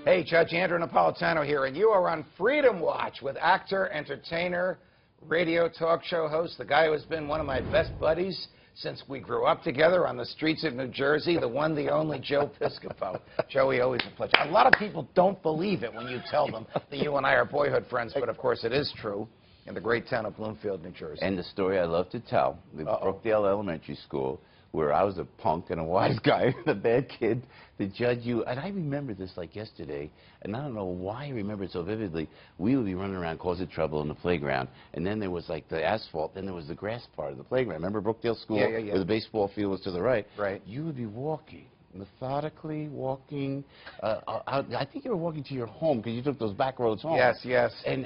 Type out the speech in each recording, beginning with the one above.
Hey, Judge Andrew Napolitano here, and you are on Freedom Watch with actor, entertainer, radio talk show host, the guy who has been one of my best buddies since we grew up together on the streets of New Jersey, the one, the only Joe Piscopo. Joey, always a pleasure. A lot of people don't believe it when you tell them that you and I are boyhood friends, but of course it is true in the great town of Bloomfield, New Jersey. And the story I love to tell, the Brookdale Elementary School, where I was a punk and a wise guy and a bad kid, the judge, and I remember this like yesterday, and I don't know why I remember it so vividly. We would be running around causing trouble in the playground, and then there was like the asphalt, then there was the grass part of the playground. Remember Brookdale School, yeah. where the baseball field was to the right? Right. You would be walking, methodically walking. I think you were walking to your home because you took those back roads home. Yes, yes. And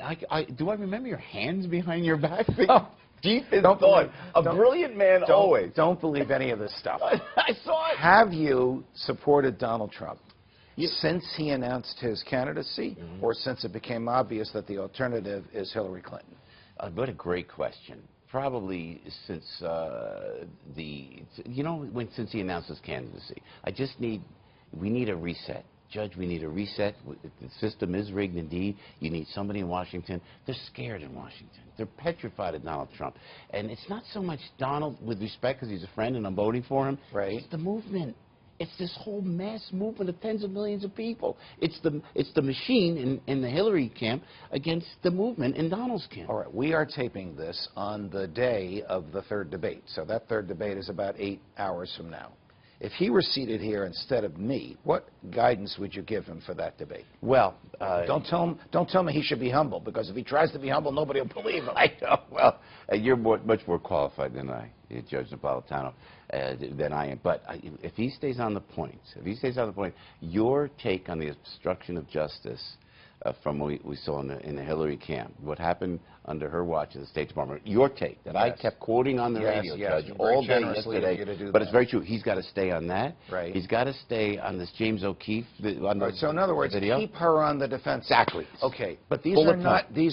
do I remember your hands behind your back? Oh. Deep in thought. A brilliant man always. Don't believe any of this stuff. I saw it. Have you supported Donald Trump since he announced his candidacy, or since it became obvious that the alternative is Hillary Clinton? What a great question. Probably since since he announced his candidacy. We need a reset. Judge, we need a reset. The system is rigged indeed. You need somebody in Washington. They're scared in Washington. They're petrified of Donald Trump. And it's not so much Donald, with respect, because he's a friend and I'm voting for him. Right. It's the movement. It's this whole mass movement of tens of millions of people. It's the machine in the Hillary camp against the movement in Donald's camp. All right. We are taping this on the day of the third debate. So that third debate is about 8 hours from now. If he were seated here instead of me, what guidance would you give him for that debate? Well, don't tell me he should be humble, because if he tries to be humble, nobody will believe him. I know. Well, you're much more qualified than I, Judge Napolitano, than I am. But if he stays on the point, your take on the obstruction of justice from what we saw in the Hillary camp, what happened under her watch in the State Department, your take that I kept quoting on the radio, Judge, all day yesterday, but it's very true. He's got to stay on that. Right. He's got to stay on this James O'Keefe. So in other words, keep her on the defense. Exactly. Okay, but these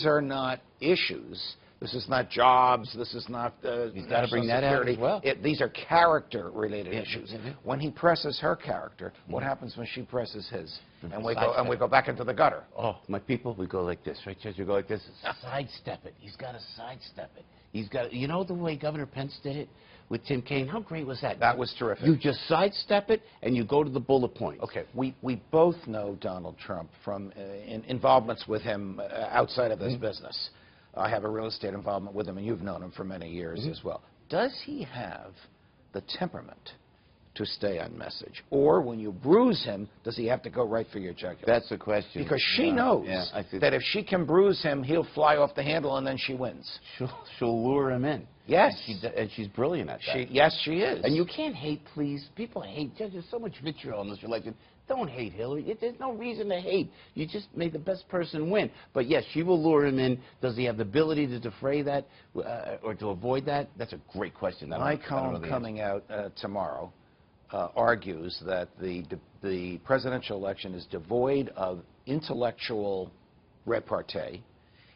are not issues. This is not jobs. This is not He's got to bring that out as well. These are character-related issues. When he presses her character, what happens when she presses his? And we go back into the gutter. Oh, my people, we go like this, right, Judge? We go like this. Sidestep it. He's got to sidestep it. He's got. You know the way Governor Pence did it with Tim Kaine? How great was that? That was terrific. You just sidestep it and you go to the bullet points. Okay. We both know Donald Trump from involvements with him outside of this business. I have a real estate involvement with him, and you've known him for many years as well. Does he have the temperament to stay on message? Or when you bruise him, does he have to go right for your jugular? That's the question. Because she knows that if she can bruise him, he'll fly off the handle, and then she wins. She'll lure him in. Yes. And she's brilliant at that. Yes, she is. And you can't hate, please. People hate. There's so much vitriol in this election. Don't hate Hillary. There's no reason to hate. You just made the best person win. But, yes, she will lure him in. Does he have the ability to defray that or to avoid that? That's a great question. My column coming out tomorrow argues that the presidential election is devoid of intellectual repartee.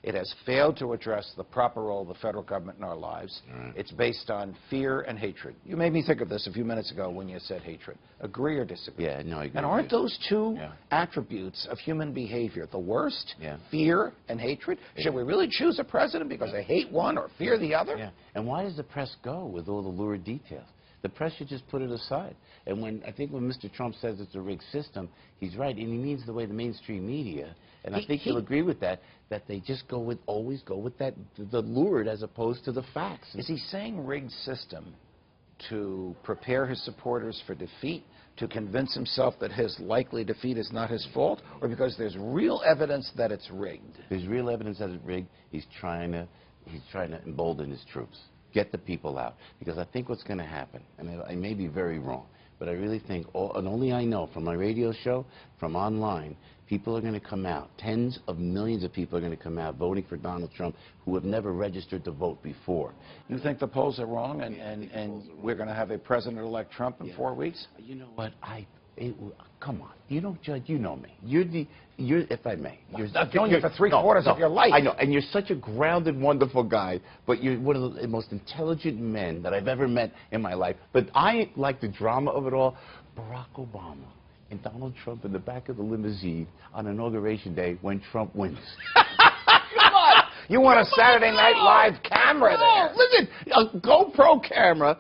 It has failed to address the proper role of the federal government in our lives. It's based on fear and hatred. You made me think of this a few minutes ago when you said hatred. Agree or disagree? Yeah, no, I agree. And aren't those two attributes of human behavior the worst? Fear and hatred? Should we really choose a president because they hate one or fear the other? Yeah. And why does the press go with all the lurid details? The press should just put it aside. And I think when Mr. Trump says it's a rigged system, he's right, and he means the way the mainstream media, and I think he'll agree with that they just always go with that, the lurid as opposed to the facts. Is he saying rigged system to prepare his supporters for defeat, to convince himself that his likely defeat is not his fault, or because there's real evidence that it's rigged? There's real evidence that it's rigged. He's trying to embolden his troops. Get the people out. Because I think what's going to happen, and I may be very wrong, but I really think, and only I know from my radio show, from online, people are going to come out. Tens of millions of people are going to come out voting for Donald Trump who have never registered to vote before. You think the polls are wrong and we're going to have a President-elect Trump in 4 weeks? You know what? Come on. You don't judge. You know me. If I may. I've known you for three-quarters of your life. I know. And you're such a grounded, wonderful guy. But you're one of the most intelligent men that I've ever met in my life. But I like the drama of it all. Barack Obama and Donald Trump in the back of the limousine on Inauguration Day when Trump wins. Come on! You want a Saturday Night Live camera there. Listen, a GoPro camera,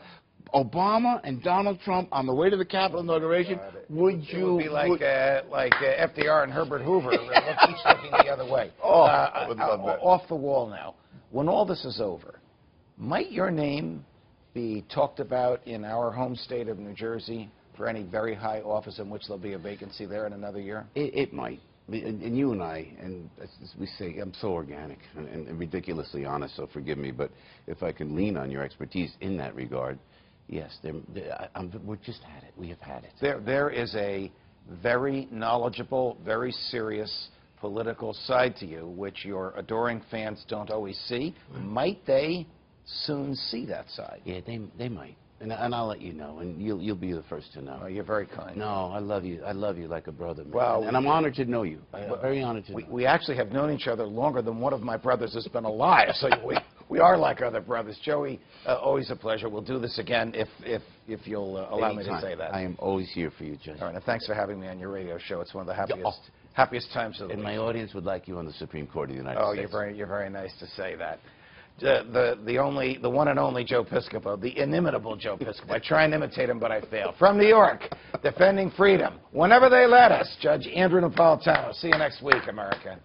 Obama and Donald Trump on the way to the Capitol inauguration. Would It you would be like FDR and Herbert Hoover, each looking the other way. I would love that. Off the wall now. When all this is over, might your name be talked about in our home state of New Jersey for any very high office in which there'll be a vacancy there in another year? It might. And you and I, and as we say, I'm so organic and ridiculously honest, so forgive me, but if I can lean on your expertise in that regard, yes, we're just had it. We have had it. There is a very knowledgeable, very serious political side to you, which your adoring fans don't always see. Might they soon see that side? Yeah, they might. And I'll let you know, and you'll be the first to know. Oh, you're very kind. No, I love you. I love you like a brother, man. Well, and I'm honored to know you. I'm very honored to know you. We actually have known each other longer than one of my brothers has been alive, so we are like other brothers. Joey, always a pleasure. We'll do this again if you'll allow me to say that. I am always here for you, Judge. All right, and thanks for having me on your radio show. It's one of the happiest times of the week. And my audience would like you on the Supreme Court of the United States. Oh, you're very nice to say that. The one and only Joe Piscopo, the inimitable Joe Piscopo. I try and imitate him, but I fail. From New York, defending freedom whenever they let us. Judge Andrew Napolitano. See you next week, America.